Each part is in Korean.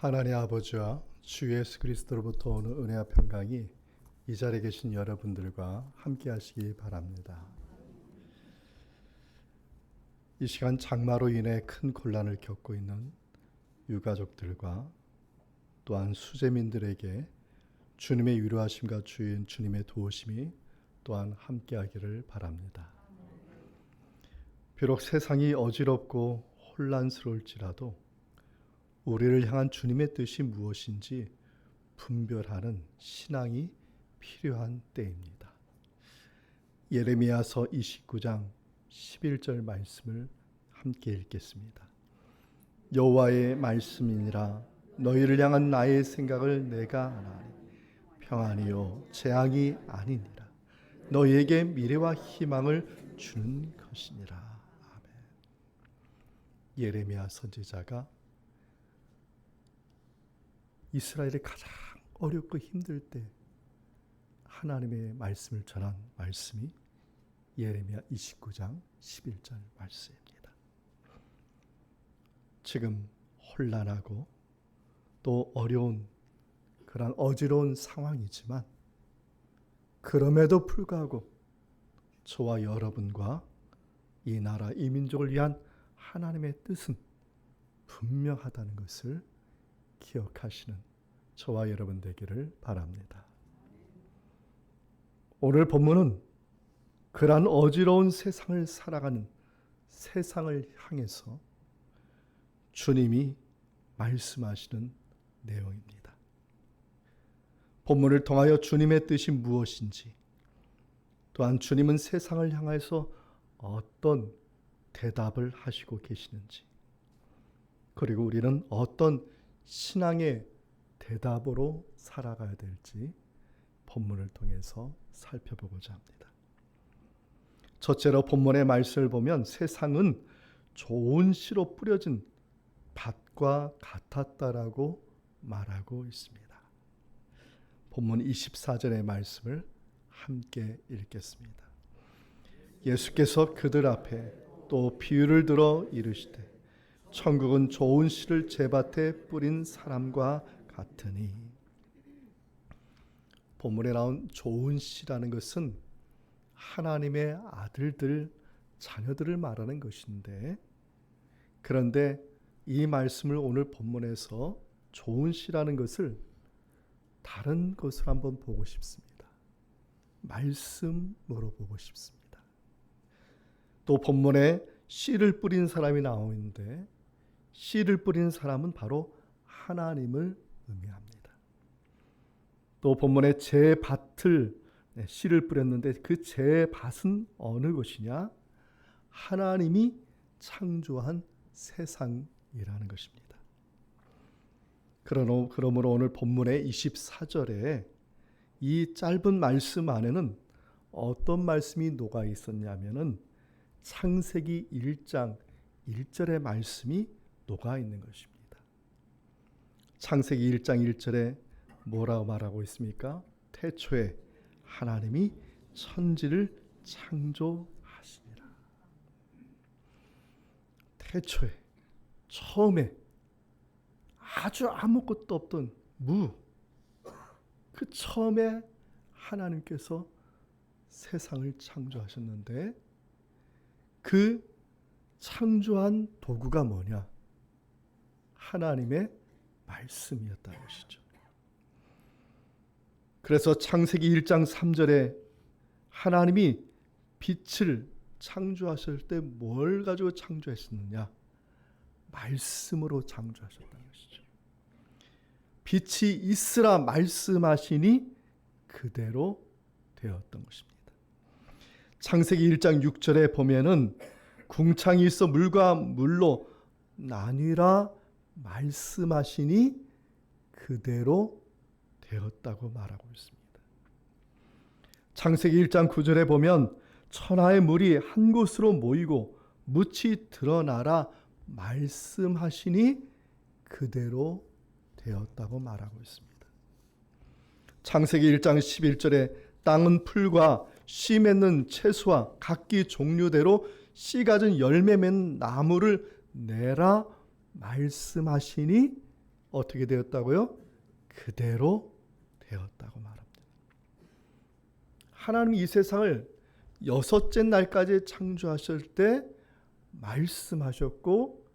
하나님 아버지와 주 예수 그리스도로부터 오는 은혜와 평강이 이 자리에 계신 여러분들과 함께 하시기 바랍니다. 이 시간 장마로 인해 큰 곤란을 겪고 있는 유가족들과 또한 수재민들에게 주님의 위로하심과 주님의 도우심이 또한 함께 하기를 바랍니다. 비록 세상이 어지럽고 혼란스러울지라도 우리를 향한 주님의 뜻이 무엇인지 분별하는 신앙이 필요한 때입니다. 예레미야서 29장 11절 말씀을 함께 읽겠습니다. 여호와의 말씀이니라. 너희를 향한 나의 생각을 내가 아나니 평안이요 재앙이 아니니라. 너희에게 미래와 희망을 주는 것이니라. 아멘. 예레미야 선지자가 이스라엘이 가장 어렵고 힘들 때 하나님의 말씀을 전한 말씀이 예레미야 29장 11절 말씀입니다. 지금 혼란하고 또 어려운 그런 어지러운 상황이지만 그럼에도 불구하고 저와 여러분과 이 나라 이 민족을 위한 하나님의 뜻은 분명하다는 것을 기억하시는 저와 여러분 되기를 바랍니다. 오늘 본문은 그러한 어지러운 세상을 살아가는 세상을 향해서 주님이 말씀하시는 내용입니다. 본문을 통하여 주님의 뜻이 무엇인지, 또한 주님은 세상을 향해서 어떤 대답을 하시고 계시는지, 그리고 우리는 어떤 신앙의 대답으로 살아가야 될지 본문을 통해서 살펴보고자 합니다. 첫째로 본문의 말씀을 보면 세상은 좋은 씨로 뿌려진 밭과 같았다라고 말하고 있습니다. 본문 24절의 말씀을 함께 읽겠습니다. 예수께서 그들 앞에 또 비유를 들어 이르시되 천국은 좋은 씨를 제 밭에 뿌린 사람과 같으니. 본문에 나온 좋은 씨라는 것은 하나님의 아들들, 자녀들을 말하는 것인데, 그런데 이 말씀을 오늘 본문에서 좋은 씨라는 것을 다른 것으로 한번 보고 싶습니다. 말씀으로 보고 싶습니다. 또 본문에 씨를 뿌린 사람이 나오는데 씨를 뿌린 사람은 바로 하나님을 의미합니다. 또 본문에 제 밭을 씨를 뿌렸는데 그 제 밭은 어느 곳이냐? 하나님이 창조한 세상이라는 것입니다. 그러므로 오늘 본문의 24절에 이 짧은 말씀 안에는 어떤 말씀이 녹아 있었냐면은 창세기 1장 1절의 말씀이 녹아 있는 것입니다. 창세기 1장 1절에 뭐라고 말하고 있습니까? 태초에 하나님이 천지를 창조하시니라. 태초에, 처음에 아주 아무것도 없던 그 처음에 하나님께서 세상을 창조하셨는데 그 창조한 도구가 뭐냐? 하나님의 말씀이었다는 것이죠. 그래서 창세기 1장 3절에 하나님이 빛을 창조하실 때 뭘 가지고 창조했느냐? 말씀으로 창조하셨다는 것이죠. 빛이 있으라 말씀하시니 그대로 되었던 것입니다. 창세기 1장 6절에 보면은 궁창이 있어 물과 물로 나뉘라 말씀하시니 그대로 되었다고 말하고 있습니다. 창세기 1장 9절에 보면 천하의 물이 한 곳으로 모이고 묻이 드러나라 말씀하시니 그대로 되었다고 말하고 있습니다. 창세기 1장 11절에 땅은 풀과 씨 맺는 채소와 각기 종류대로 씨 가진 열매 맺는 나무를 내라 말씀하시니 어떻게 되었다고요? 그대로 되었다고 말합니다. 하나님이 이 세상을 여섯째 날까지 창조하실 때 말씀하셨고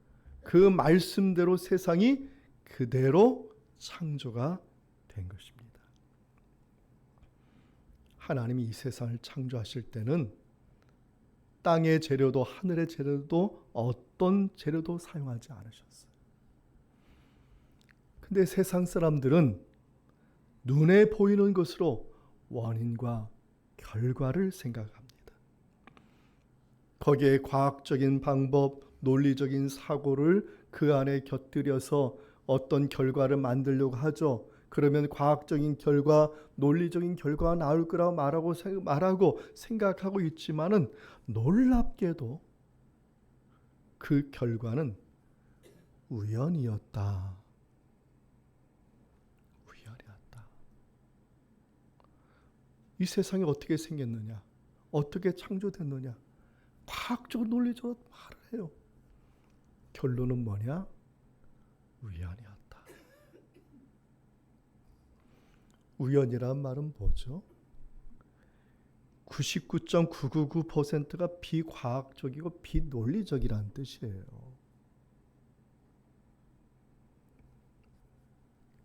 그 말씀대로 세상이 그대로 창조가 된 것입니다. 하나님이 이 세상을 창조하실 때는 땅의 재료도 하늘의 재료도 어떤 재료도 사용하지 않으셨어요. 근데 세상 사람들은 눈에 보이는 것으로 원인과 결과를 생각합니다. 거기에 과학적인 방법, 논리적인 사고를 그 안에 곁들여서 어떤 결과를 만들려고 하죠. 그러면 과학적인 결과, 논리적인 결과가 나올 거라고 말하고 생각하고 있지만은 놀랍게도 그 결과는 우연이었다. 우연이었다. 이 세상이 어떻게 생겼느냐? 어떻게 창조됐느냐? 과학적으로 논리적으로 말을 해요. 결론은 뭐냐? 우연이었다. 우연이란 말은 뭐죠? 99.999%가 비과학적이고 비논리적이라는 뜻이에요.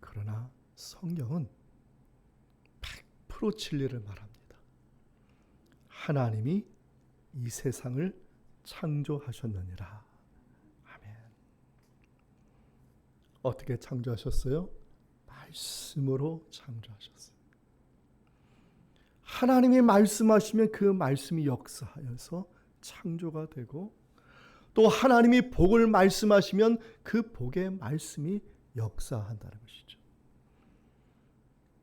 그러나 성경은 100% 진리를 말합니다. 하나님이 이 세상을 창조하셨느니라. 아멘. 어떻게 창조하셨어요? 말씀으로 창조하셨어요. 하나님이 말씀하시면 그 말씀이 역사하여서 창조가 되고 또 하나님이 복을 말씀하시면 그 복의 말씀이 역사한다는 것이죠.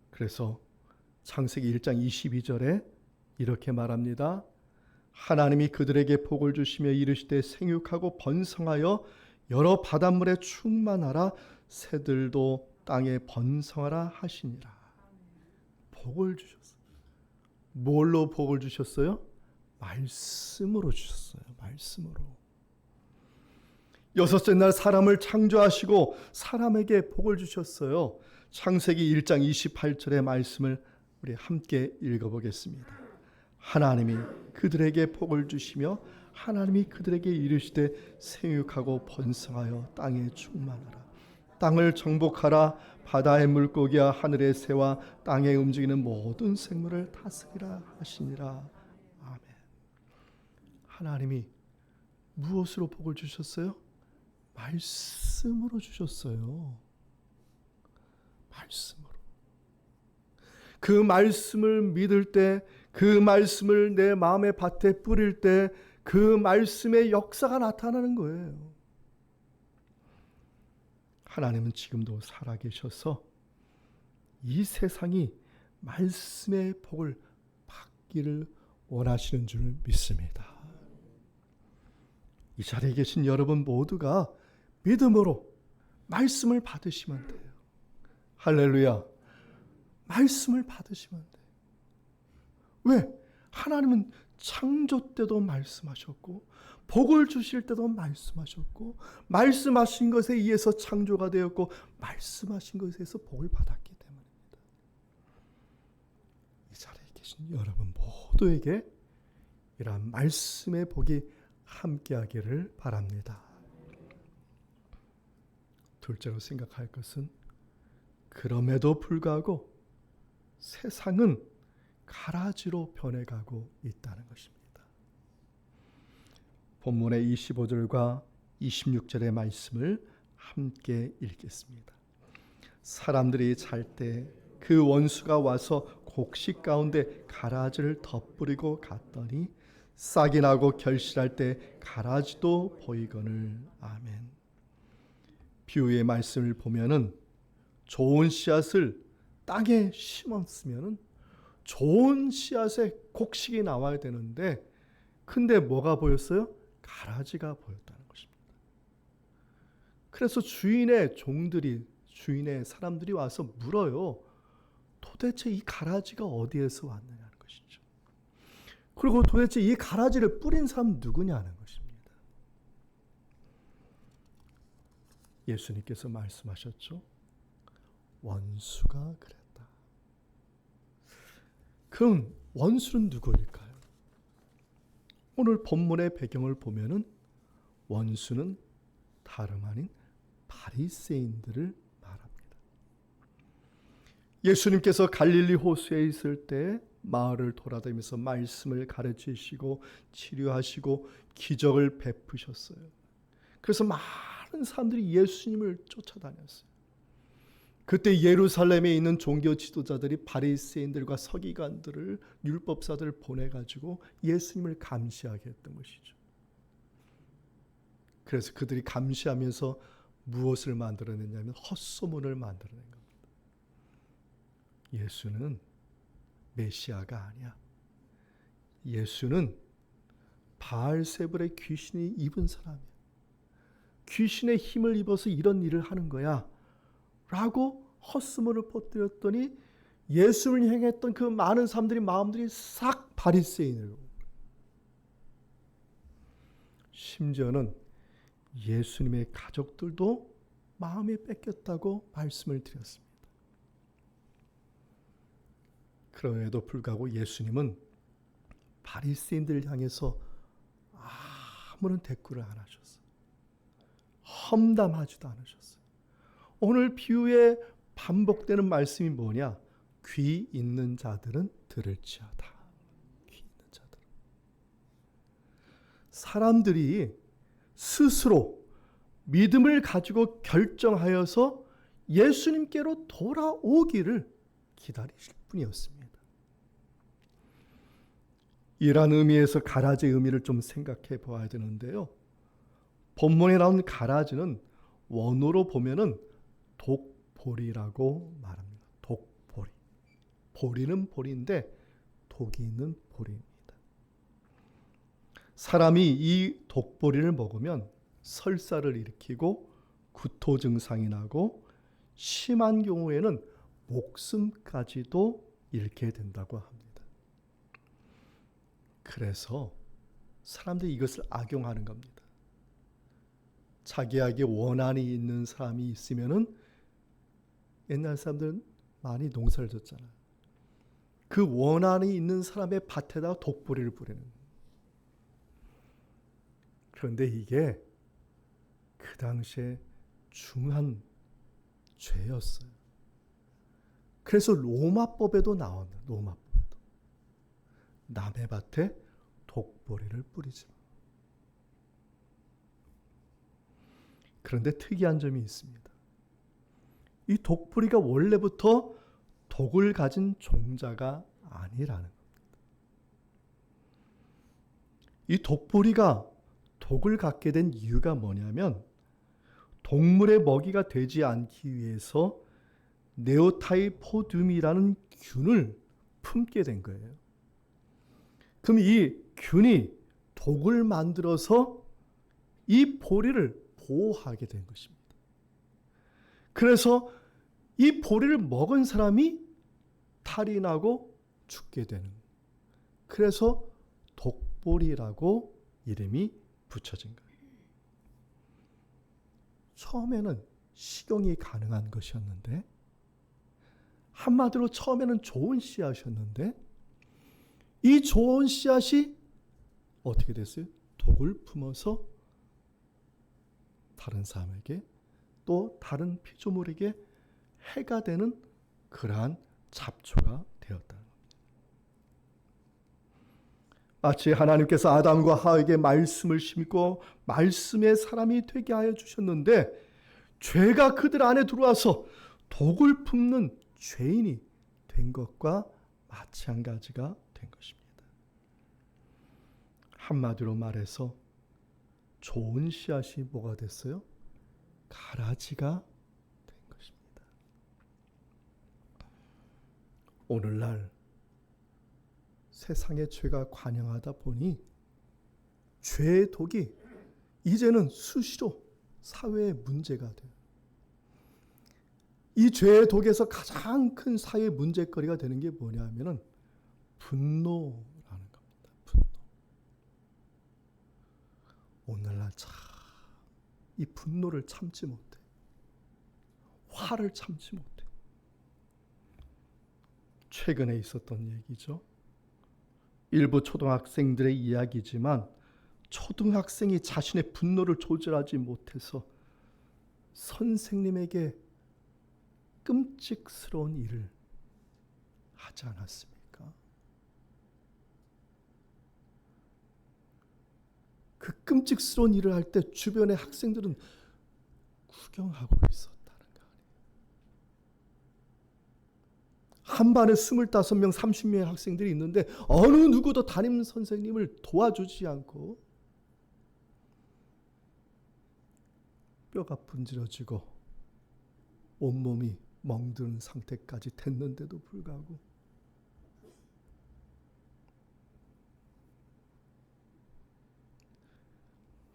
그래서 창세기 1장 22절에 이렇게 말합니다. 하나님이 그들에게 복을 주시며 이르시되 생육하고 번성하여 여러 바닷물에 충만하라 새들도 땅에 번성하라 하시니라. 복을 주셨어요. 뭘로 복을 주셨어요? 말씀으로 주셨어요. 말씀으로. 여섯째 날 사람을 창조하시고 사람에게 복을 주셨어요. 창세기 1장 28절의 말씀을 우리 함께 읽어보겠습니다. 하나님이 그들에게 복을 주시며 하나님이 그들에게 이르시되 생육하고 번성하여 땅에 충만하라. 땅을 정복하라. 바다의 물고기와 하늘의 새와 땅에 움직이는 모든 생물을 다스리라 하시니라. 아멘. 하나님이 무엇으로 복을 주셨어요? 말씀으로 주셨어요. 말씀으로. 그 말씀을 믿을 때, 그 말씀을 내 마음의 밭에 뿌릴 때 그 말씀의 역사가 나타나는 거예요. 하나님은 지금도 살아계셔서 이 세상이 말씀의 복을 받기를 원하시는 줄 믿습니다. 이 자리에 계신 여러분 모두가 믿음으로 말씀을 받으시면 돼요. 할렐루야. 말씀을 받으시면 돼요. 왜? 하나님은 창조 때도 말씀하셨고 복을 주실 때도 말씀하셨고 말씀하신 것에 의해서 창조가 되었고 말씀하신 것에 의해서 복을 받았기 때문입니다. 이 자리에 계신 여러분 모두에게 이러한 말씀의 복이 함께하기를 바랍니다. 둘째로 생각할 것은 그럼에도 불구하고 세상은 가라지로 변해가고 있다는 것입니다. 본문의 25절과 26절의 말씀을 함께 읽겠습니다. 사람들이 잘 때 그 원수가 와서 곡식 가운데 가라지를 덧뿌리고 갔더니 싹이 나고 결실할 때 가라지도 보이거늘. 아멘. 비유의 말씀을 보면은 좋은 씨앗을 땅에 심었으면은 좋은 씨앗에 곡식이 나와야 되는데 근데 뭐가 보였어요? 가라지가 보였다는 것입니다. 그래서 주인의 종들이 주인의 사람들이 와서 물어요. 도대체 이 가라지가 어디에서 왔느냐는 것이죠. 그리고 도대체 이 가라지를 뿌린 사람 누구냐는 것입니다. 예수님께서 말씀하셨죠. 원수가 그랬다. 그럼 원수는 누구일까요? 오늘 본문의 배경을 보면은 원수는 다름 아닌 바리새인들을 말합니다. 예수님께서 갈릴리 호수에 있을 때 마을을 돌아다니면서 말씀을 가르치시고 치료하시고 기적을 베푸셨어요. 그래서 많은 사람들이 예수님을 쫓아다녔어요. 그때 예루살렘에 있는 종교 지도자들이 바리새인들과 서기관들을, 율법사들을 보내가지고 예수님을 감시하게 했던 것이죠. 그래서 그들이 감시하면서 무엇을 만들어냈냐면 헛소문을 만들어낸 겁니다. 예수는 메시아가 아니야. 예수는 바알세불의 귀신이 입은 사람이야. 귀신의 힘을 입어서 이런 일을 하는 거야. 라고 헛소문을 퍼뜨렸더니 예수를 향했던 그 많은 사람들이 마음들이 싹 바리새인으로, 심지어는 예수님의 가족들도 마음이 뺏겼다고 말씀을 드렸습니다. 그럼에도 불구하고 예수님은 바리새인들을 향해서 아무런 대꾸를 안 하셨어요. 험담하지도 않으셨어요. 오늘 비유에 반복되는 말씀이 뭐냐? 귀 있는 자들은 들을지어다. 귀 있는 자들은. 사람들이 스스로 믿음을 가지고 결정하여서 예수님께로 돌아오기를 기다리실 뿐이었습니다. 이러한 의미에서 가라지의 의미를 좀 생각해 보아야 되는데요. 본문에 나온 가라지는 원어로 보면은 독보리라고 말합니다. 독보리. 보리는 보리인데 독이 있는 보리입니다. 사람이 이 독보리를 먹으면 설사를 일으키고 구토 증상이 나고 심한 경우에는 목숨까지도 잃게 된다고 합니다. 그래서 사람들이 이것을 악용하는 겁니다. 자기에게 원한이 있는 사람이 있으면은, 옛날 사람들은 많이 농사를 졌잖아요. 그 원한이 있는 사람의 밭에다가 독보리를 뿌리는 거예요. 그런데 이게 그 당시에 중한 죄였어요. 그래서 로마법에도 나왔는데, 로마법에도 남의 밭에 독보리를 뿌리지 마. 그런데 특이한 점이 있습니다. 이 독보리가 원래부터 독을 가진 종자가 아니라는 겁니다. 이 독보리가 독을 갖게 된 이유가 뭐냐면 동물의 먹이가 되지 않기 위해서 네오타이포듐이라는 균을 품게 된 거예요. 그럼 이 균이 독을 만들어서 이 보리를 보호하게 된 것입니다. 그래서 이 보리를 먹은 사람이 탈이 나고 죽게 되는, 그래서 독보리라고 이름이 붙여진 거예요. 처음에는 식용이 가능한 것이었는데, 한마디로 처음에는 좋은 씨앗이었는데, 이 좋은 씨앗이 어떻게 됐어요? 독을 품어서 다른 사람에게, 또 다른 피조물에게 해가 되는 그러한 잡초가 되었다는 겁니다. 마치 하나님께서 아담과 하와에게 말씀을 심고 말씀의 사람이 되게 하여 주셨는데, 죄가 그들 안에 들어와서 독을 품는 죄인이 된 것과 마찬가지가 된 것입니다. 한마디로 말해서 좋은 씨앗이 뭐가 됐어요? 가라지가 된 것입니다. 오늘날 세상의 죄가 관영하다 보니 죄의 독이 이제는 수시로 사회의 문제가 돼요. 이 죄의 독에서 가장 큰 사회 문제거리가 되는 게 뭐냐면은 분노라는 겁니다. 분노. 오늘날 참 이 분노를 참지 못해. 화를 참지 못해. 최근에 있었던 얘기죠. 일부 초등학생들의 이야기지만 초등학생이 자신의 분노를 조절하지 못해서 선생님에게 끔찍스러운 일을 하지 않았습니까? 그 끔찍스러운 일을 할 때 주변의 학생들은 구경하고 있었다는 거 아니에요. 한 반에 25명, 30명의 학생들이 있는데 어느 누구도 담임 선생님을 도와주지 않고 뼈가 분질러지고 온몸이 멍드는 상태까지 됐는데도 불구하고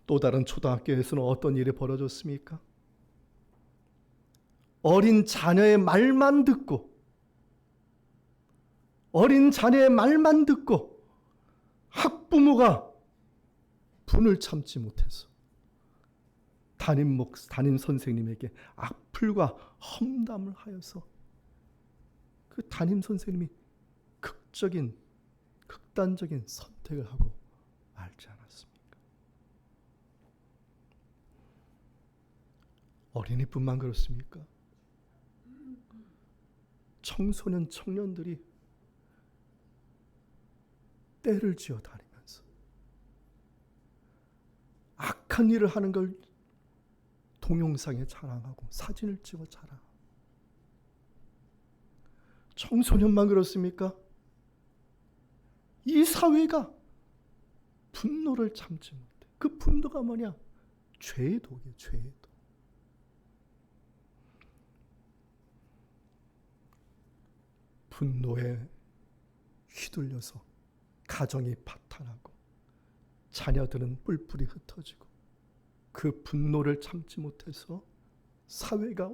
또 다른 초등학교에서는 어떤 일이 벌어졌습니까? 어린 자녀의 말만 듣고 학부모가 분을 참지 못해서 담임 선생님에게 악플과 험담을 하여서 그 담임 선생님이 극단적인 선택을 하고 말지 않았습니까? 어린이뿐만 그렇습니까? 청소년, 청년들이 때를 지어 다니면서 악한 일을 하는 걸 동영상에 자랑하고 사진을 찍어 자랑하고, 청소년만 그렇습니까? 이 사회가 분노를 참지 못해. 그 분노가 뭐냐? 죄의 독이에요. 죄의 독. 분노에 휘둘려서 가정이 파탄하고 자녀들은 뿔뿔이 흩어지고 그 분노를 참지 못해서 사회가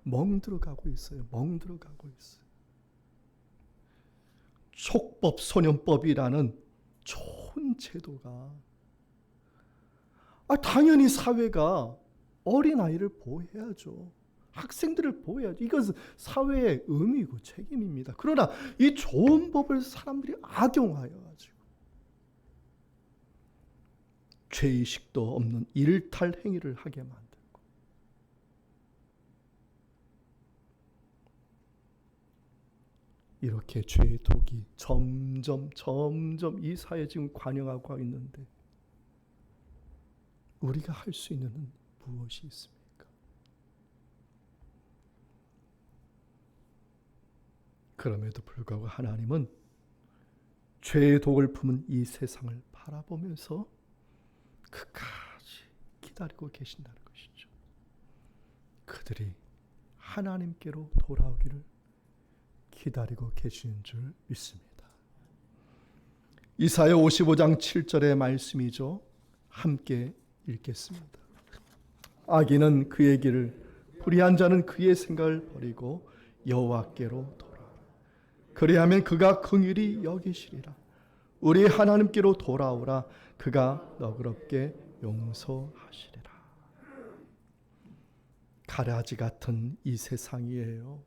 멍들어가고 있어요. 촉법 소년법이라는 좋은 제도가 당연히 사회가 어린아이를 보호해야죠. 학생들을 보호해야죠. 이것은 사회의 의미고 책임입니다. 그러나 이 좋은 법을 사람들이 악용하여 가지고 죄의식도 없는 일탈 행위를 하게 만들고, 이렇게 죄의 독이 점점 이 사회에 지금 관영하고 있는데 우리가 할 수 있는 무엇이 있습니까? 그럼에도 불구하고 하나님은 죄의 독을 품은 이 세상을 바라보면서 끝까지 기다리고 계신다는 것이죠. 그들이 하나님께로 돌아오기를 기다리고 계시는 줄 믿습니다. 이사야 55장 7절의 말씀이죠. 함께 읽겠습니다. 악인은 그의 길을, 불의한 자는 그의 생각을 버리고 여호와께로 돌아오라. 그리하면 그가 긍휼히 여기시리라. 우리 하나님께로 돌아오라. 그가 너그럽게 용서하시리라. 가라지 같은 이 세상이에요.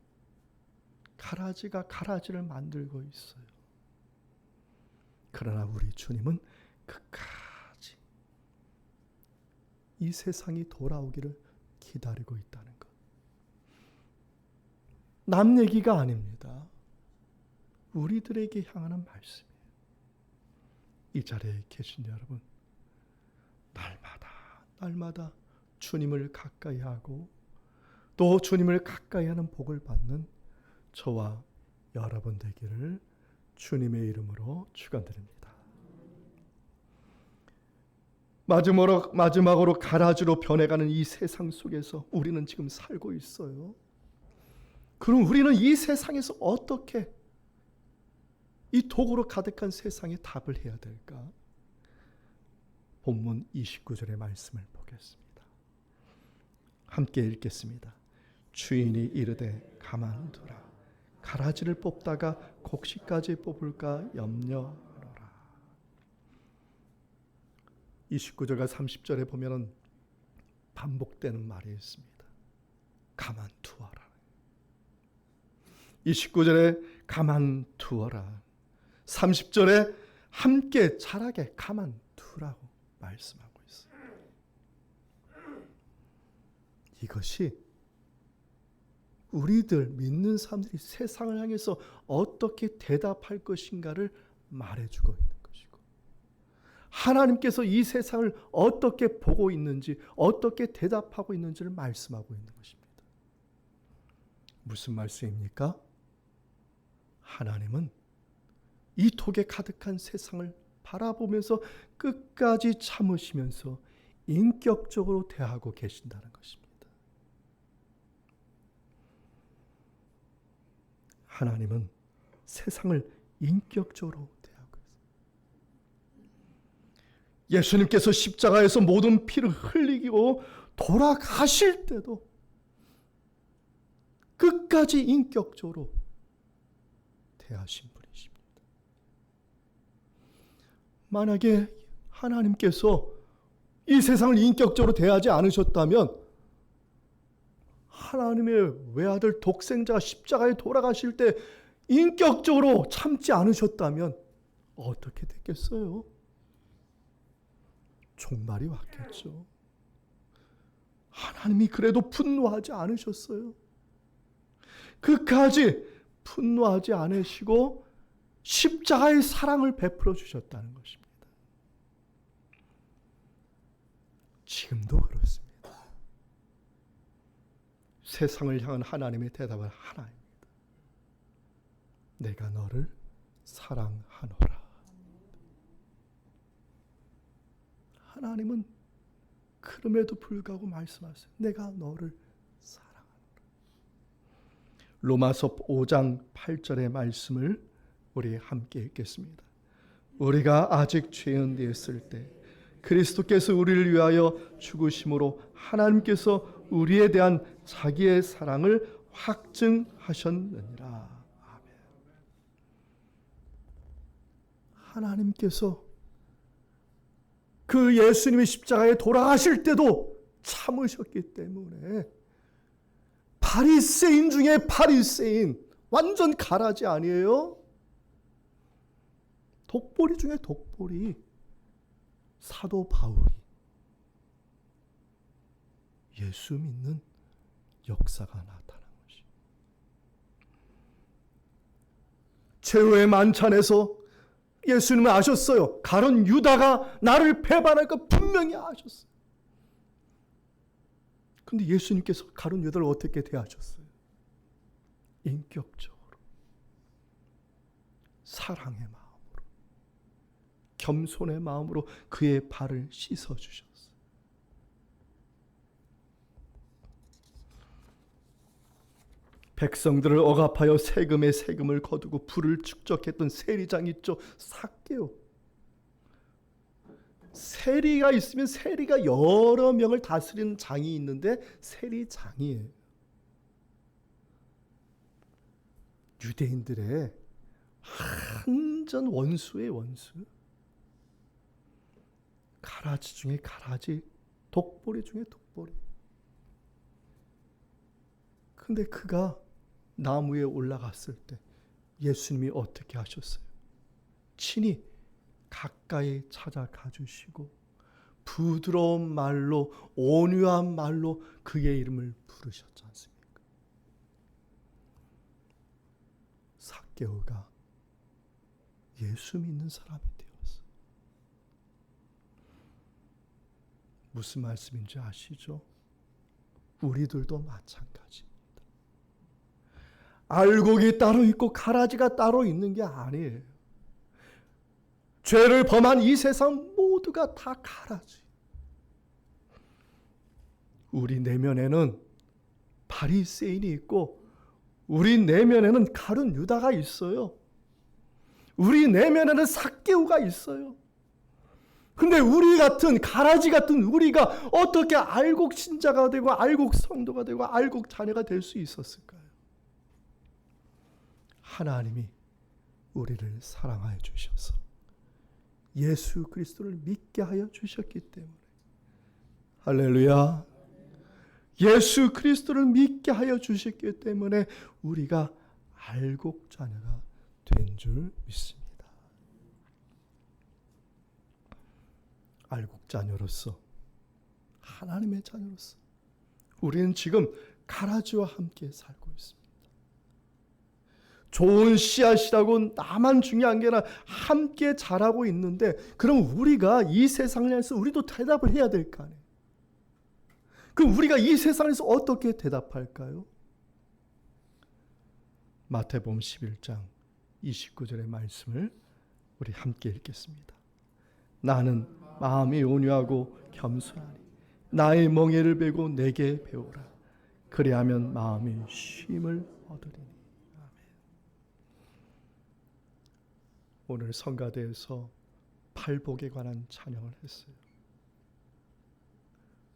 가라지가 가라지를 만들고 있어요. 그러나 우리 주님은 끝까지 이 세상이 돌아오기를 기다리고 있다는 것. 남 얘기가 아닙니다. 우리들에게 향하는 말씀이에요. 이 자리에 계신 여러분, 날마다 주님을 가까이 하고 또 주님을 가까이 하는 복을 받는 저와 여러분 되기를 주님의 이름으로 축원드립니다. 마지막으로 가라지로 변해가는 이 세상 속에서 우리는 지금 살고 있어요. 그럼 우리는 이 세상에서 어떻게 이 독으로 가득한 세상에 답을 해야 될까? 본문 29절의 말씀을 보겠습니다. 함께 읽겠습니다. 주인이 이르되 가만두라. 가라지를 뽑다가 곡식까지 뽑을까 염려하노라. 29절과 30절에 보면은 반복되는 말이 있습니다. 가만두어라. 29절에 가만두어라. 30절에 함께 자라게 가만두라고 말씀하고 있어요. 이것이 우리들 믿는 사람들이 세상을 향해서 어떻게 대답할 것인가를 말해주고 있는 것이고, 하나님께서 이 세상을 어떻게 보고 있는지, 어떻게 대답하고 있는지를 말씀하고 있는 것입니다. 무슨 말씀입니까? 하나님은 이 독에 가득한 세상을 바라보면서 끝까지 참으시면서 인격적으로 대하고 계신다는 것입니다. 하나님은 세상을 인격적으로 대하고 있습니다. 예수님께서 십자가에서 모든 피를 흘리고 돌아가실 때도 끝까지 인격적으로 대하신 분이십니다. 만약에 하나님께서 이 세상을 인격적으로 대하지 않으셨다면, 하나님의 외아들 독생자가 십자가에 돌아가실 때 인격적으로 참지 않으셨다면 어떻게 됐겠어요? 종말이 왔겠죠. 하나님이 그래도 분노하지 않으셨어요. 끝까지 분노하지 않으시고 십자가의 사랑을 베풀어 주셨다는 것입니다. 지금도 그렇습니다. 세상을 향한 하나님의 대답은 하나입니다. 내가 너를 사랑하노라. 하나님은 그럼에도 불구하고 말씀하세요. 내가 너를 사랑하노라. 로마서 5장 8절의 말씀을 우리 함께 읽겠습니다. 우리가 아직 죄인 되었을 때 그리스도께서 우리를 위하여 죽으심으로 하나님께서 우리에 대한 자기의 사랑을 확증하셨느니라. 아멘. 하나님께서 그 예수님이 십자가에 돌아가실 때도 참으셨기 때문에 바리새인 중에 바리새인, 완전 가라지 아니에요? 독보리 중에 독보리, 사도 바울이 예수 믿는 역사가 나타난 것이. 최후의 만찬에서 예수님은 아셨어요. 가룟 유다가 나를 배반할 거 분명히 아셨어요. 근데 예수님께서 가룟 유다를 어떻게 대하셨어요? 인격적으로, 사랑의 마음으로, 겸손의 마음으로 그의 발을 씻어주셨어요. 백성들을 억압하여 세금에 세금을 거두고 부를 축적했던 세리장 있죠. 삭개오. 세리가 있으면 세리가 여러 명을 다스리는 장이 있는데 세리장이에요. 유대인들의 완전 원수의 원수. 가라지 중에 가라지, 독보리 중에 독보리. 근데 그가 나무에 올라갔을 때 예수님이 어떻게 하셨어요? 친히 가까이 찾아가 주시고 부드러운 말로, 온유한 말로 그의 이름을 부르셨지 않습니까? 삭개오가 예수 믿는 사람이 되었어요. 무슨 말씀인지 아시죠? 우리들도 마찬가지입니다. 알곡이 따로 있고 가라지가 따로 있는 게 아니에요. 죄를 범한 이 세상 모두가 다 가라지. 우리 내면에는 바리새인이 있고 우리 내면에는 가룟 유다가 있어요. 우리 내면에는 삭개오가 있어요. 근데 우리 같은 가라지 같은 우리가 어떻게 알곡 신자가 되고 알곡 성도가 되고 알곡 자녀가 될 수 있었을까요? 하나님이 우리를 사랑하여 주셔서 예수 그리스도를 믿게 하여 주셨기 때문에, 할렐루야, 예수 그리스도를 믿게 하여 주셨기 때문에 우리가 알곡 자녀가 된 줄 믿습니다. 알곡 자녀로서, 하나님의 자녀로서 우리는 지금 가라지와 함께 살고 있습니다. 좋은 씨앗이라고 나만 중요한 게 아니라 함께 자라고 있는데, 그럼 우리가 이 세상을 향해서 우리도 대답을 해야 될 거 아니에요. 그럼 우리가 이 세상에서 어떻게 대답할까요? 마태복음 11장 29절의 말씀을 우리 함께 읽겠습니다. 나는 마음이 온유하고 겸손하니 나의 멍에를 베고 내게 배우라. 그리하면 마음이 쉼을 얻으리니. 아멘. 오늘 성가대에서 팔복에 관한 찬양을 했어요.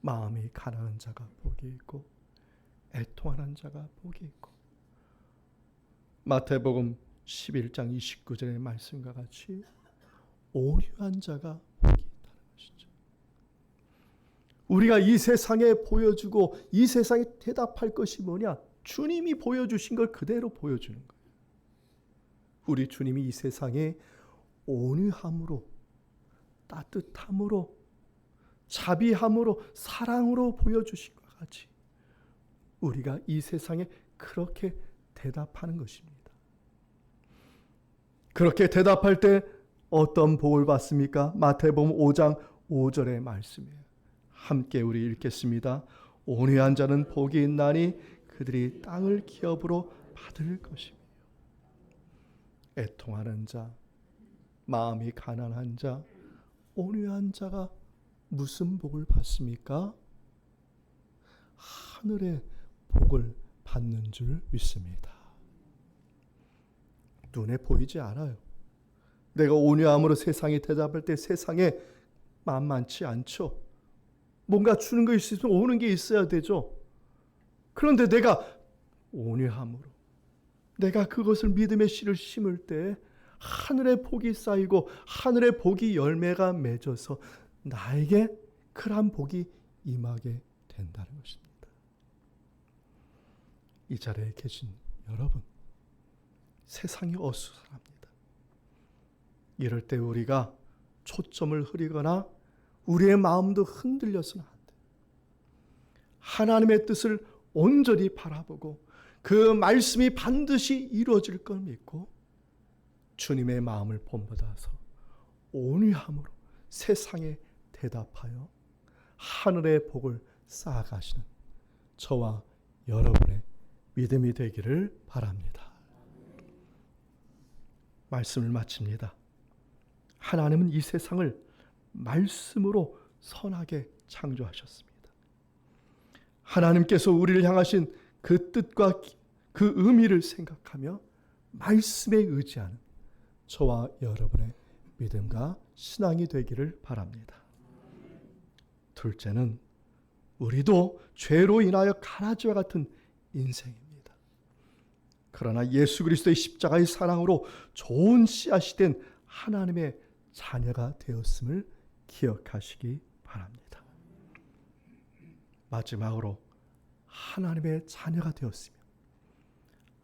마음이 가난한 자가 복이 있고 애통하는 자가 복이 있고, 마태복음 11장 29절의 말씀과 같이 온유한 자가 복이 있다는 것이죠. 우리가 이 세상에 보여주고 이 세상에 대답할 것이 뭐냐? 주님이 보여주신 걸 그대로 보여주는 거예요. 우리 주님이 이 세상에 온유함으로, 따뜻함으로, 자비함으로, 사랑으로 보여주신 것 같이 우리가 이 세상에 그렇게 대답하는 것입니다. 그렇게 대답할 때 어떤 복을 받습니까? 마태복음 5장 5절의 말씀이에요. 함께 우리 읽겠습니다. 온유한 자는 복이 있나니 그들이 땅을 기업으로 받을 것이며. 애통하는 자, 마음이 가난한 자, 온유한 자가 무슨 복을 받습니까? 하늘의 복을 받는 줄 믿습니다. 눈에 보이지 않아요. 내가 온유함으로 세상에 대답할 때 세상에 만만치 않죠. 뭔가 주는 거 있으면 오는 게 있어야 되죠. 그런데 내가 온유함으로, 내가 그것을 믿음의 씨를 심을 때 하늘의 복이 쌓이고 하늘의 복이 열매가 맺어서 나에게 그러한 복이 임하게 된다는 것입니다. 이 자리에 계신 여러분, 세상이 어수선합니다. 이럴 때 우리가 초점을 흐리거나 우리의 마음도 흔들려서는 안 돼요. 하나님의 뜻을 온전히 바라보고 그 말씀이 반드시 이루어질 걸 믿고 주님의 마음을 본받아서 온유함으로 세상에 대답하여 하늘의 복을 쌓아가시는 저와 여러분의 믿음이 되기를 바랍니다. 말씀을 마칩니다. 하나님은 이 세상을 말씀으로 선하게 창조하셨습니다. 하나님께서 우리를 향하신 그 뜻과 그 의미를 생각하며 말씀에 의지하는 저와 여러분의 믿음과 신앙이 되기를 바랍니다. 둘째는 우리도 죄로 인하여 가라지와 같은 인생입니다. 그러나 예수 그리스도의 십자가의 사랑으로 좋은 씨앗이 된 하나님의 자녀가 되었음을 기억하시기 바랍니다. 마지막으로 하나님의 자녀가 되었으며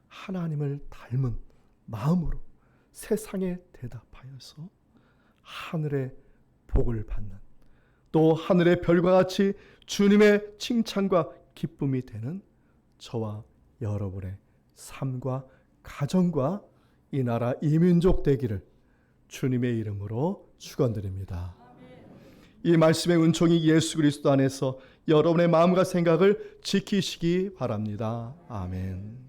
하나님을 닮은 마음으로 세상에 대답하여서 하늘의 복을 받는, 또 하늘의 별과 같이 주님의 칭찬과 기쁨이 되는 저와 여러분의 삶과 가정과 이 나라 이 민족 되기를 주님의 이름으로 축원드립니다. 이 말씀의 은총이 예수 그리스도 안에서 여러분의 마음과 생각을 지키시기 바랍니다. 아멘.